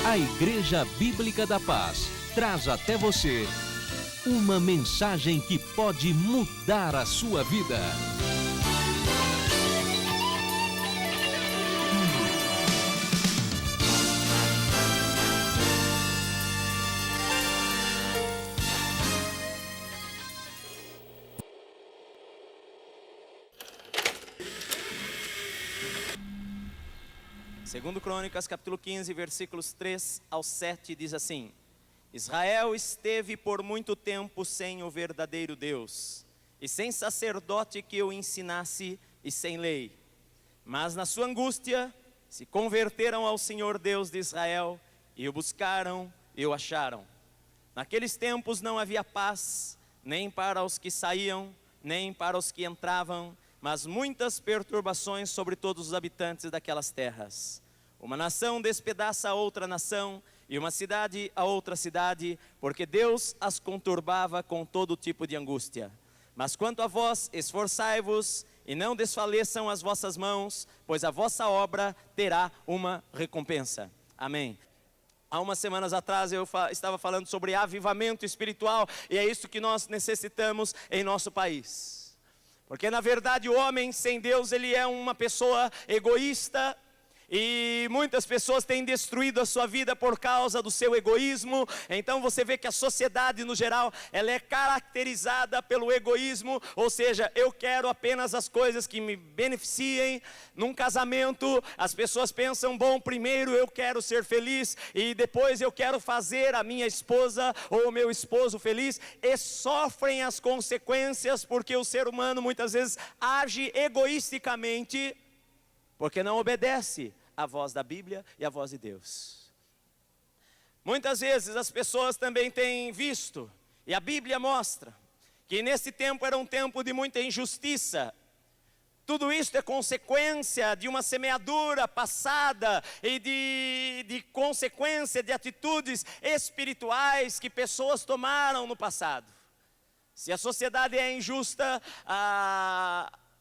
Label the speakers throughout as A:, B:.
A: A Igreja Bíblica da Paz traz até você uma mensagem que pode mudar a sua vida.
B: Segundo Crônicas, capítulo 15, versículos 3 ao 7, diz assim: Israel esteve por muito tempo sem o verdadeiro Deus, e sem sacerdote que o ensinasse, e sem lei. Mas na sua angústia, se converteram ao Senhor Deus de Israel, e o buscaram, e o acharam. Naqueles tempos não havia paz, nem para os que saíam, nem para os que entravam, mas muitas perturbações sobre todos os habitantes daquelas terras. Uma nação despedaça a outra nação, e uma cidade a outra cidade, porque Deus as conturbava com todo tipo de angústia. Mas quanto a vós, esforçai-vos, e não desfaleçam as vossas mãos, pois a vossa obra terá uma recompensa. Amém. Há umas semanas atrás eu estava falando sobre avivamento espiritual, e é isso que nós necessitamos em nosso país. Porque na verdade o homem sem Deus, ele é uma pessoa egoísta, e muitas pessoas têm destruído a sua vida por causa do seu egoísmo. Então você vê que a sociedade no geral, ela é caracterizada pelo egoísmo, ou seja, eu quero apenas as coisas que me beneficiem. Num casamento, as pessoas pensam, bom, primeiro eu quero ser feliz, e depois eu quero fazer a minha esposa ou o meu esposo feliz, e sofrem as consequências, porque o ser humano muitas vezes age egoisticamente, porque não obedece a voz da Bíblia e a voz de Deus. Muitas vezes as pessoas também têm visto, e a Bíblia mostra, que nesse tempo era um tempo de muita injustiça. Tudo isso é consequência de uma semeadura passada e de consequência de atitudes espirituais que pessoas tomaram no passado. Se a sociedade é injusta,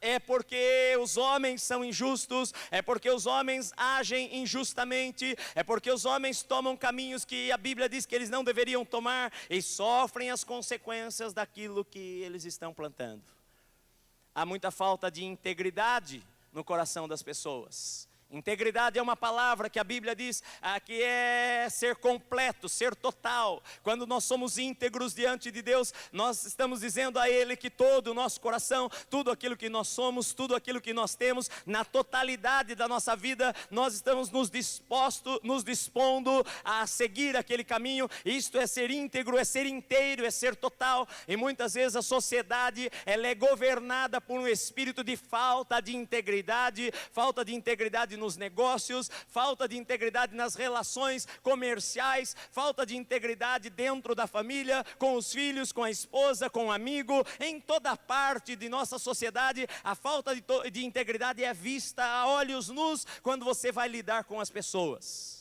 B: é porque os homens são injustos, é porque os homens agem injustamente, é porque os homens tomam caminhos que a Bíblia diz que eles não deveriam tomar, e sofrem as consequências daquilo que eles estão plantando. Há muita falta de integridade no coração das pessoas. Integridade é uma palavra que a Bíblia diz que é ser completo, ser total. Quando nós somos íntegros diante de Deus, nós estamos dizendo a Ele que todo o nosso coração, tudo aquilo que nós somos, tudo aquilo que nós temos, na totalidade da nossa vida, nós estamos nos dispondo a seguir aquele caminho. Isto é ser íntegro, é ser inteiro, é ser total. E muitas vezes a sociedade, ela é governada por um espírito de falta de integridade nos negócios, falta de integridade nas relações comerciais, falta de integridade dentro da família, com os filhos, com a esposa, com o amigo. Em toda parte de nossa sociedade, a falta de integridade é vista a olhos nus quando você vai lidar com as pessoas.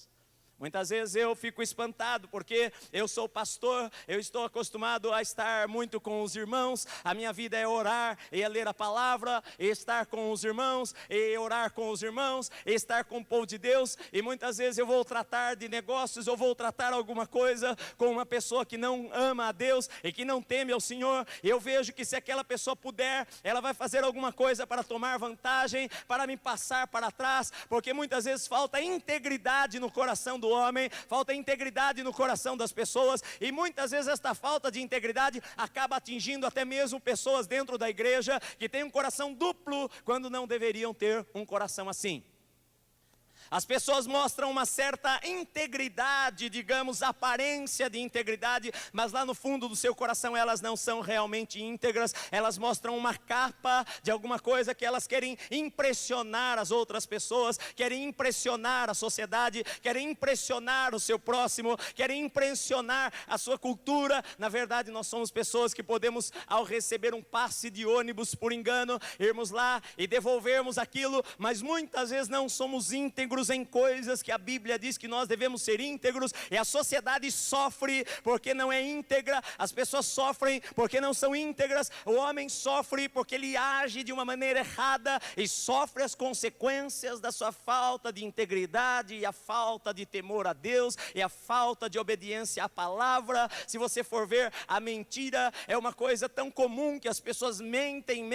B: Muitas vezes eu fico espantado, porque eu sou pastor, eu estou acostumado a estar muito com os irmãos. A minha vida é orar, e é ler a palavra, e estar com os irmãos, e orar com os irmãos, e estar com o povo de Deus. E muitas vezes eu vou tratar de negócios, eu vou tratar alguma coisa com uma pessoa que não ama a Deus e que não teme ao Senhor. E eu vejo que se aquela pessoa puder, ela vai fazer alguma coisa para tomar vantagem, para me passar para trás, porque muitas vezes falta integridade no coração do homem, falta integridade no coração das pessoas, e muitas vezes esta falta de integridade acaba atingindo até mesmo pessoas dentro da igreja que têm um coração duplo, quando não deveriam ter um coração assim. As pessoas mostram uma certa integridade, digamos, aparência de integridade, mas lá no fundo do seu coração elas não são realmente íntegras. Elas mostram uma capa de alguma coisa que elas querem impressionar as outras pessoas, querem impressionar a sociedade, querem impressionar o seu próximo, querem impressionar a sua cultura. Na verdade, nós somos pessoas que podemos, ao receber um passe de ônibus por engano, irmos lá e devolvermos aquilo, mas muitas vezes não somos íntegros íntegros em coisas que a Bíblia diz que nós devemos ser íntegros, e a sociedade sofre porque não é íntegra, as pessoas sofrem porque não são íntegras, o homem sofre porque ele age de uma maneira errada e sofre as consequências da sua falta de integridade e a falta de temor a Deus e a falta de obediência à palavra. Se você for ver, a mentira é uma coisa tão comum que as pessoas mentem,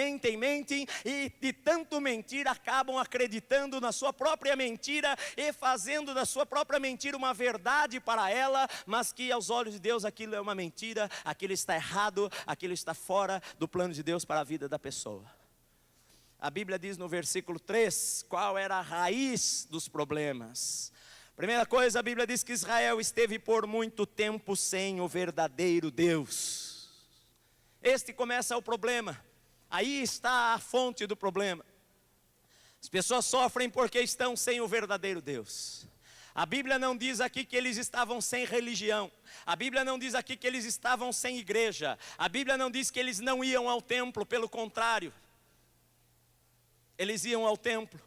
B: e de tanto mentir acabam acreditando na sua própria mentira e fazendo da sua própria mentira uma verdade para ela, mas que aos olhos de Deus aquilo é uma mentira, aquilo está errado, aquilo está fora do plano de Deus para a vida da pessoa. A Bíblia diz no versículo 3 qual era a raiz dos problemas. Primeira coisa, a Bíblia diz que Israel esteve por muito tempo sem o verdadeiro Deus. Este começa o problema, aí está a fonte do problema. As pessoas sofrem porque estão sem o verdadeiro Deus. A Bíblia não diz aqui que eles estavam sem religião. A Bíblia não diz aqui que eles estavam sem igreja. A Bíblia não diz que eles não iam ao templo, pelo contrário. Eles iam ao templo,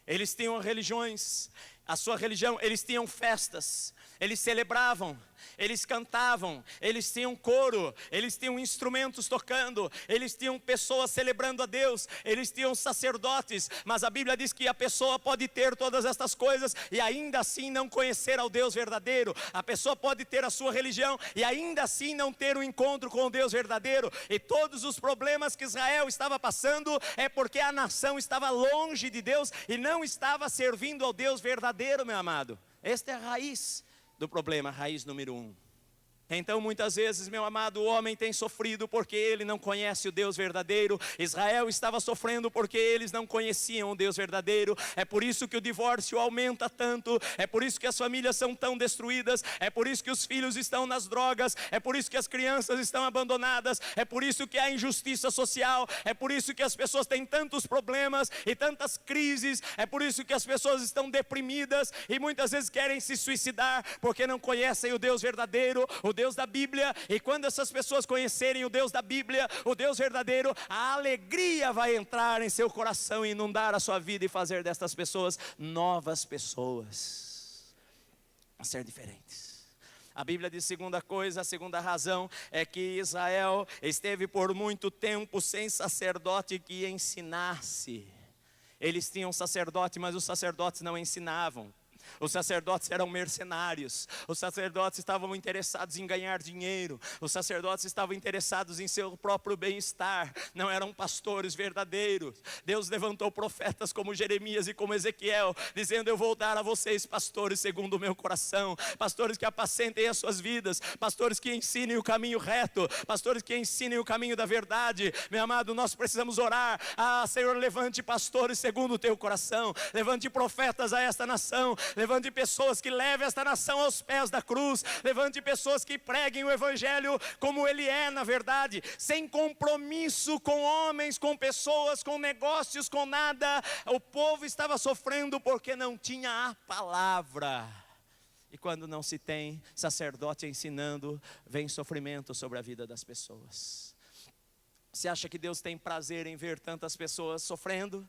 B: eles tinham religiões, a sua religião, eles tinham festas, eles celebravam, eles cantavam, eles tinham coro, eles tinham instrumentos tocando, eles tinham pessoas celebrando a Deus, eles tinham sacerdotes. Mas a Bíblia diz que a pessoa pode ter todas estas coisas e ainda assim não conhecer ao Deus verdadeiro. A pessoa pode ter a sua religião e ainda assim não ter um encontro com o Deus verdadeiro. E todos os problemas que Israel estava passando é porque a nação estava longe de Deus e não estava servindo ao Deus verdadeiro, meu amado. Esta é a raiz do problema, raiz número 1. Então muitas vezes, meu amado, o homem tem sofrido porque ele não conhece o Deus verdadeiro. Israel estava sofrendo porque eles não conheciam o Deus verdadeiro. É por isso que o divórcio aumenta tanto, é por isso que as famílias são tão destruídas, é por isso que os filhos estão nas drogas, é por isso que as crianças estão abandonadas, é por isso que há injustiça social, é por isso que as pessoas têm tantos problemas e tantas crises, é por isso que as pessoas estão deprimidas e muitas vezes querem se suicidar porque não conhecem o Deus verdadeiro, o Deus da Bíblia. E quando essas pessoas conhecerem o Deus da Bíblia, o Deus verdadeiro, a alegria vai entrar em seu coração e inundar a sua vida e fazer destas pessoas novas pessoas, a ser diferentes. A Bíblia diz segunda coisa, a segunda razão é que Israel esteve por muito tempo sem sacerdote que ensinasse. Eles tinham sacerdote, mas os sacerdotes não ensinavam. Os sacerdotes eram mercenários, os sacerdotes estavam interessados em ganhar dinheiro, os sacerdotes estavam interessados em seu próprio bem-estar, não eram pastores verdadeiros. Deus levantou profetas como Jeremias e como Ezequiel, dizendo: eu vou dar a vocês pastores segundo o meu coração, pastores que apacentem as suas vidas, pastores que ensinem o caminho reto, pastores que ensinem o caminho da verdade. Meu amado, nós precisamos orar: Senhor, levante pastores segundo o teu coração, levante profetas a esta nação, levante pessoas que levem esta nação aos pés da cruz, levante pessoas que preguem o evangelho como ele é na verdade, sem compromisso com homens, com pessoas, com negócios, com nada. O povo estava sofrendo porque não tinha a palavra. E quando não se tem sacerdote ensinando, vem sofrimento sobre a vida das pessoas. Você acha que Deus tem prazer em ver tantas pessoas sofrendo?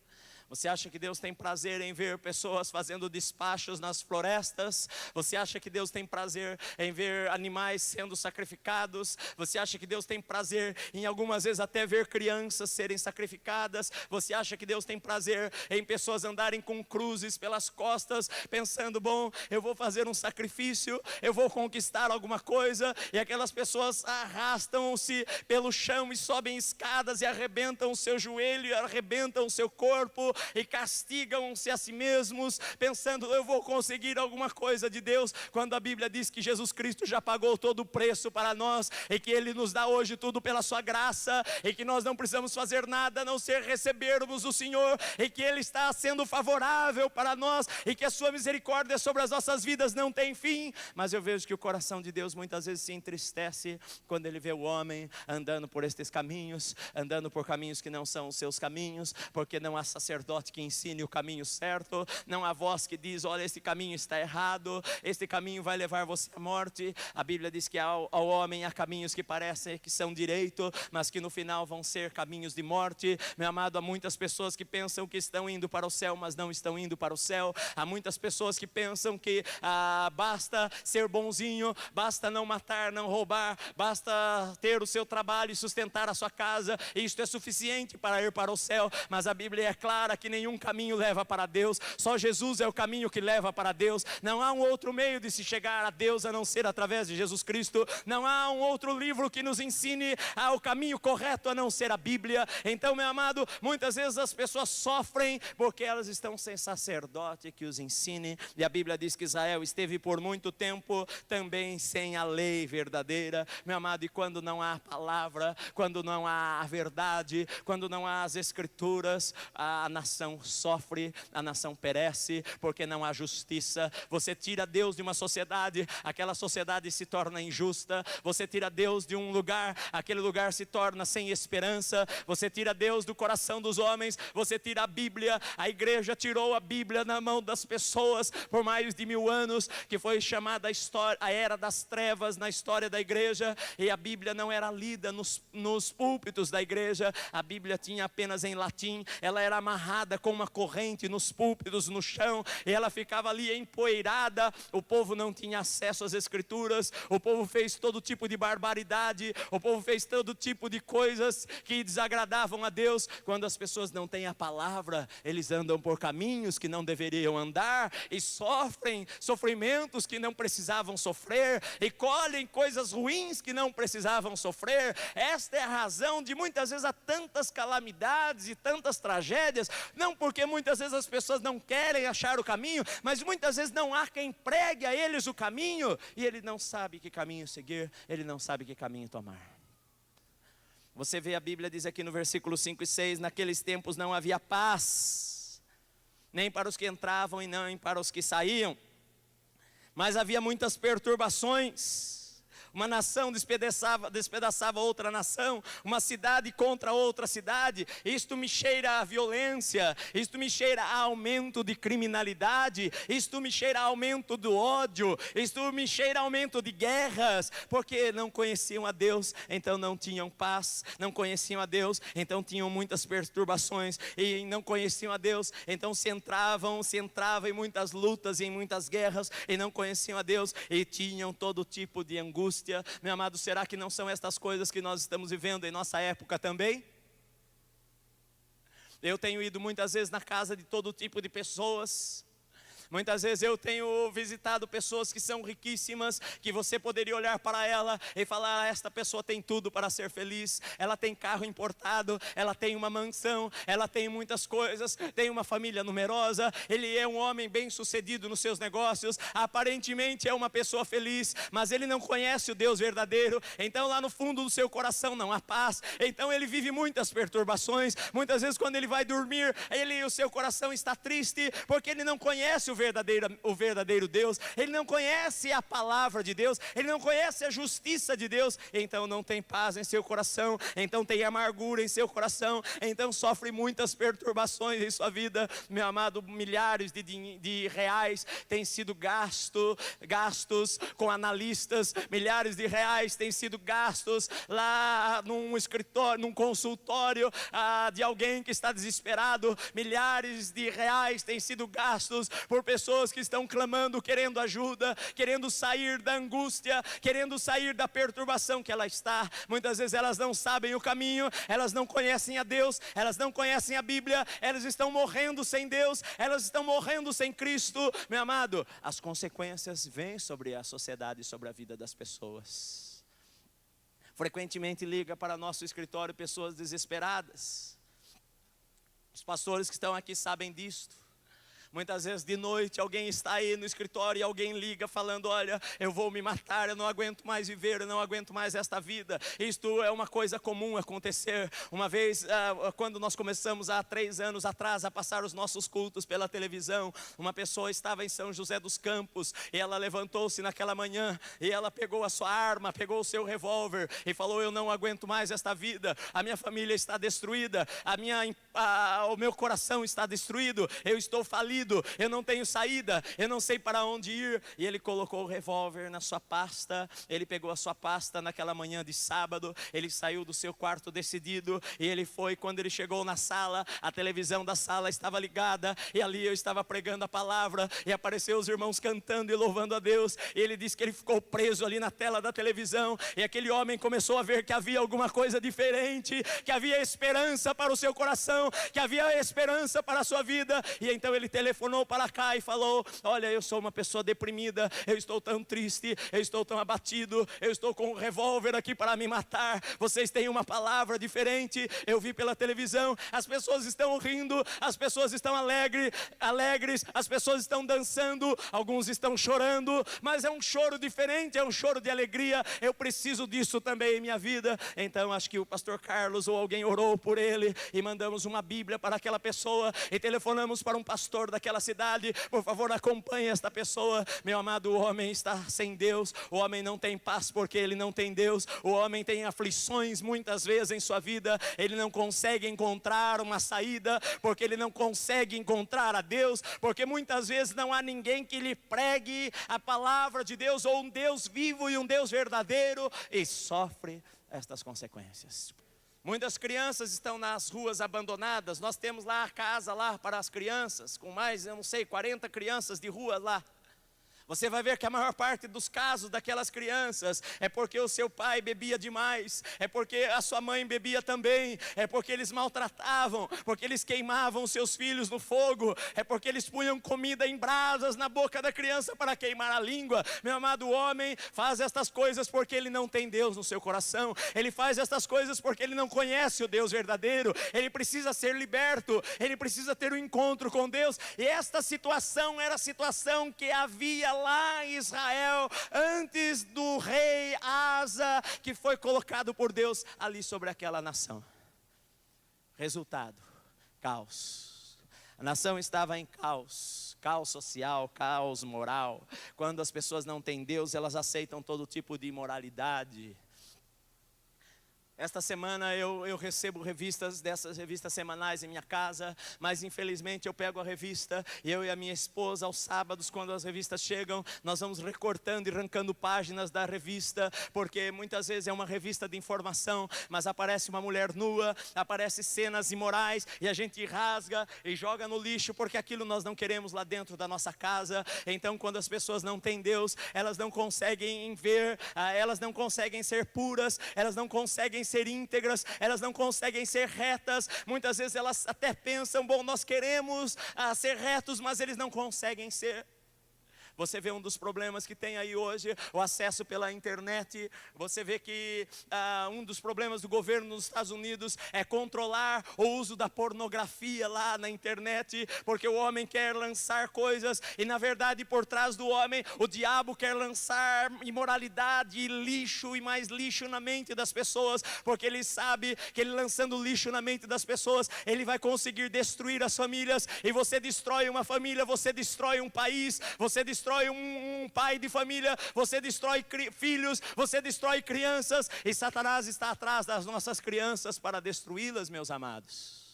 B: Você acha que Deus tem prazer em ver pessoas fazendo despachos nas florestas? Você acha que Deus tem prazer em ver animais sendo sacrificados? Você acha que Deus tem prazer em algumas vezes até ver crianças serem sacrificadas? Você acha que Deus tem prazer em pessoas andarem com cruzes pelas costas, pensando: bom, eu vou fazer um sacrifício, eu vou conquistar alguma coisa, e aquelas pessoas arrastam-se pelo chão e sobem escadas e arrebentam o seu joelho, e arrebentam o seu corpo, e castigam-se a si mesmos, pensando: eu vou conseguir alguma coisa de Deus, quando a Bíblia diz que Jesus Cristo já pagou todo o preço para nós, e que Ele nos dá hoje tudo pela sua graça, e que nós não precisamos fazer nada a não ser recebermos o Senhor, e que Ele está sendo favorável para nós, e que a sua misericórdia sobre as nossas vidas não tem fim. Mas eu vejo que o coração de Deus muitas vezes se entristece quando Ele vê o homem andando por estes caminhos, andando por caminhos que não são os seus caminhos, porque não há sacerdote sacerdote que ensine o caminho certo, não há voz que diz, olha, esse caminho está errado, este caminho vai levar você à morte. A Bíblia diz que ao homem há caminhos que parecem que são direito, mas que no final vão ser caminhos de morte. Meu amado, há muitas pessoas que pensam que estão indo para o céu, mas não estão indo para o céu. Há muitas pessoas que pensam que basta ser bonzinho, basta não matar, não roubar, basta ter o seu trabalho e sustentar a sua casa, e isto é suficiente para ir para o céu. Mas a Bíblia é clara que nenhum caminho leva para Deus, só Jesus é o caminho que leva para Deus. Não há um outro meio de se chegar a Deus a não ser através de Jesus Cristo. Não há um outro livro que nos ensine o caminho correto a não ser a Bíblia. Então, meu amado, muitas vezes as pessoas sofrem porque elas estão sem sacerdote que os ensine. E a Bíblia diz que Israel esteve por muito tempo também sem a lei verdadeira. Meu amado, e quando não há palavra, quando não há a verdade, quando não há as escrituras, a nação sofre, a nação perece, porque não há justiça. Você tira Deus de uma sociedade, aquela sociedade se torna injusta. Você tira Deus de um lugar, aquele lugar se torna sem esperança. Você tira Deus do coração dos homens, você tira a Bíblia. A igreja tirou a Bíblia na mão das pessoas por mais de 1000 anos, que foi chamada a era das trevas na história da igreja. E a Bíblia não era lida nos púlpitos da igreja. A Bíblia tinha apenas em latim. Ela era amarrada com uma corrente nos púlpitos, no chão, e ela ficava ali empoeirada. O povo não tinha acesso às escrituras, o povo fez todo tipo de barbaridade, o povo fez todo tipo de coisas que desagradavam a Deus. Quando as pessoas não têm a palavra, eles andam por caminhos que não deveriam andar, e sofrem sofrimentos que não precisavam sofrer, e colhem coisas ruins que não precisavam sofrer. Esta é a razão de muitas vezes há tantas calamidades e tantas tragédias, não porque muitas vezes as pessoas não querem achar o caminho, mas muitas vezes não há quem pregue a eles o caminho, e ele não sabe que caminho seguir, ele não sabe que caminho tomar. Você vê, a Bíblia diz aqui no versículo 5 e 6, naqueles tempos não havia paz, nem para os que entravam e nem para os que saíam, mas havia muitas perturbações. Uma nação despedaçava outra nação, uma cidade contra outra cidade. Isto me cheira a violência, isto me cheira a aumento de criminalidade, isto me cheira a aumento do ódio, isto me cheira a aumento de guerras, porque não conheciam a Deus, então não tinham paz. Não conheciam a Deus, então tinham muitas perturbações, e não conheciam a Deus, então se entrava em muitas lutas e em muitas guerras, e não conheciam a Deus, e tinham todo tipo de angústia. Meu amado, será que não são estas coisas que nós estamos vivendo em nossa época também? Eu tenho ido muitas vezes na casa de todo tipo de pessoas. Muitas vezes eu tenho visitado pessoas que são riquíssimas, que você poderia olhar para ela e falar, esta pessoa tem tudo para ser feliz. Ela tem carro importado, ela tem uma mansão, ela tem muitas coisas, tem uma família numerosa, ele é um homem bem sucedido nos seus negócios, aparentemente é uma pessoa feliz, mas ele não conhece o Deus verdadeiro. Então lá no fundo do seu coração não há paz, então ele vive muitas perturbações. Muitas vezes quando ele vai dormir, o seu coração está triste, porque ele não conhece o verdadeiro Deus, ele não conhece a palavra de Deus, ele não conhece a justiça de Deus, então não tem paz em seu coração, então tem amargura em seu coração, então sofre muitas perturbações em sua vida. Meu amado, milhares de reais têm sido gastos com analistas, milhares de reais têm sido gastos lá num escritório, num consultório de alguém que está desesperado. Milhares de reais têm sido gastos por pessoas que estão clamando, querendo ajuda, querendo sair da angústia, querendo sair da perturbação que ela está. Muitas vezes elas não sabem o caminho, elas não conhecem a Deus, elas não conhecem a Bíblia, elas estão morrendo sem Deus, elas estão morrendo sem Cristo. Meu amado, as consequências vêm sobre a sociedade e sobre a vida das pessoas. Frequentemente liga para nosso escritório pessoas desesperadas. Os pastores que estão aqui sabem disto. Muitas vezes de noite alguém está aí no escritório e alguém liga falando, olha, eu vou me matar, eu não aguento mais viver, eu não aguento mais esta vida. Isto é uma coisa comum acontecer. Uma vez, quando nós começamos há 3 anos atrás a passar os nossos cultos pela televisão, uma pessoa estava em São José dos Campos, e ela levantou-se naquela manhã, e ela pegou a sua arma, pegou o seu revólver, e falou, eu não aguento mais esta vida, a minha família está destruída, o meu coração está destruído, eu estou falido, eu não tenho saída, eu não sei para onde ir. E ele colocou o revólver na sua pasta, ele pegou a sua pasta naquela manhã de sábado, ele saiu do seu quarto decidido, e ele foi. Quando ele chegou na sala, a televisão da sala estava ligada, e ali eu estava pregando a palavra, e apareceu os irmãos cantando e louvando a Deus, e ele disse que ele ficou preso ali na tela da televisão, e aquele homem começou a ver que havia alguma coisa diferente, que havia esperança para o seu coração, que havia esperança para a sua vida. E então ele telefonou para cá e falou: olha, eu sou uma pessoa deprimida, eu estou tão triste, eu estou tão abatido, eu estou com um revólver aqui para me matar. Vocês têm uma palavra diferente? Eu vi pela televisão, as pessoas estão rindo, as pessoas estão alegres, as pessoas estão dançando, alguns estão chorando, mas é um choro diferente, é um choro de alegria. Eu preciso disso também em minha vida. Então acho que o pastor Carlos ou alguém orou por ele, e mandamos uma Bíblia para aquela pessoa, e telefonamos para um pastor daquela cidade: por favor, acompanhe esta pessoa. Meu amado, o homem está sem Deus, o homem não tem paz porque ele não tem Deus, o homem tem aflições muitas vezes em sua vida, ele não consegue encontrar uma saída, porque ele não consegue encontrar a Deus, porque muitas vezes não há ninguém que lhe pregue a palavra de Deus, ou um Deus vivo e um Deus verdadeiro, e sofre estas consequências. Muitas crianças estão nas ruas abandonadas. Nós temos lá a casa lá para as crianças, com mais, eu não sei, 40 crianças de rua lá. Você vai ver que a maior parte dos casos daquelas crianças é porque o seu pai bebia demais, é porque a sua mãe bebia também, é porque eles maltratavam, porque eles queimavam os seus filhos no fogo, é porque eles punham comida em brasas na boca da criança para queimar a língua. Meu amado, homem faz estas coisas porque ele não tem Deus no seu coração, ele faz estas coisas porque ele não conhece o Deus verdadeiro, ele precisa ser liberto, ele precisa ter um encontro com Deus. E esta situação era a situação que havia lá em Israel, antes do rei Asa, que foi colocado por Deus ali sobre aquela nação. Resultado: caos. A nação estava em caos, caos social, caos moral. Quando as pessoas não têm Deus, elas aceitam todo tipo de imoralidade. Esta semana eu recebo revistas, dessas revistas semanais em minha casa, mas infelizmente eu pego a revista, e eu e a minha esposa, aos sábados, quando as revistas chegam, nós vamos recortando e arrancando páginas da revista, porque muitas vezes é uma revista de informação, mas aparece uma mulher nua, aparece cenas imorais, e a gente rasga e joga no lixo, porque aquilo nós não queremos lá dentro da nossa casa. Então, quando as pessoas não têm Deus, elas não conseguem ver, elas não conseguem ser puras, elas não conseguem ser íntegras, elas não conseguem ser retas. Muitas vezes elas até pensam: bom, nós queremos ser retos, mas eles não conseguem ser. Você vê um dos problemas que tem aí hoje, o acesso pela internet. Você vê que um dos problemas do governo nos Estados Unidos é controlar o uso da pornografia lá na internet, porque o homem quer lançar coisas, e na verdade por trás do homem, o diabo quer lançar imoralidade e lixo, e mais lixo na mente das pessoas, porque ele sabe que ele lançando lixo na mente das pessoas, ele vai conseguir destruir as famílias. E você destrói uma família, você destrói um país, você destrói um pai de família, você destrói filhos, você destrói crianças, e Satanás está atrás das nossas crianças para destruí-las, meus amados.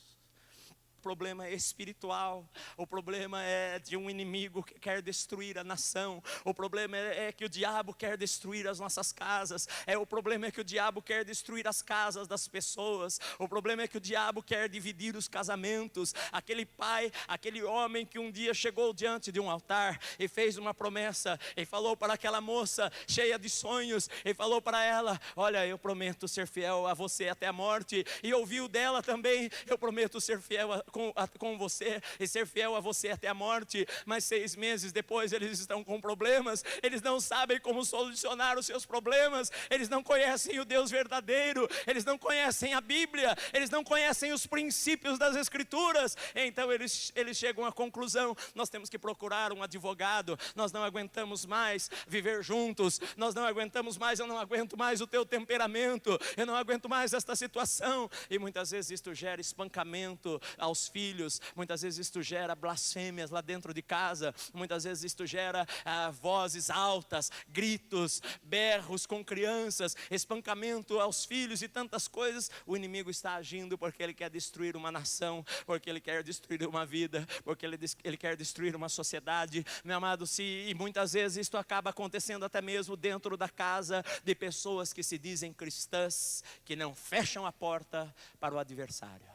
B: O problema é espiritual, o problema é de um inimigo que quer destruir a nação, o problema é que o diabo quer destruir as nossas casas, o problema é que o diabo quer destruir as casas das pessoas, o problema é que o diabo quer dividir os casamentos. Aquele pai, aquele homem que um dia chegou diante de um altar e fez uma promessa, e falou para aquela moça cheia de sonhos, e falou para ela: olha, eu prometo ser fiel a você até a morte. E ouviu dela também: eu prometo ser fiel com você e ser fiel a você até a morte. Mas 6 meses depois eles estão com problemas, eles não sabem como solucionar os seus problemas, eles não conhecem o Deus verdadeiro, eles não conhecem a Bíblia, eles não conhecem os princípios das Escrituras. Então eles chegam à conclusão: nós temos que procurar um advogado, nós não aguentamos mais viver juntos, nós não aguentamos mais, eu não aguento mais o teu temperamento, eu não aguento mais esta situação. E muitas vezes isto gera espancamento aos aos filhos, muitas vezes isto gera blasfêmias lá dentro de casa, muitas vezes isto gera vozes altas, gritos, berros com crianças, espancamento aos filhos e tantas coisas. O inimigo está agindo porque ele quer destruir uma nação, porque ele quer destruir uma vida, porque ele quer destruir uma sociedade. Meu amado, e muitas vezes isto acaba acontecendo até mesmo dentro da casa de pessoas que se dizem cristãs, que não fecham a porta para o adversário.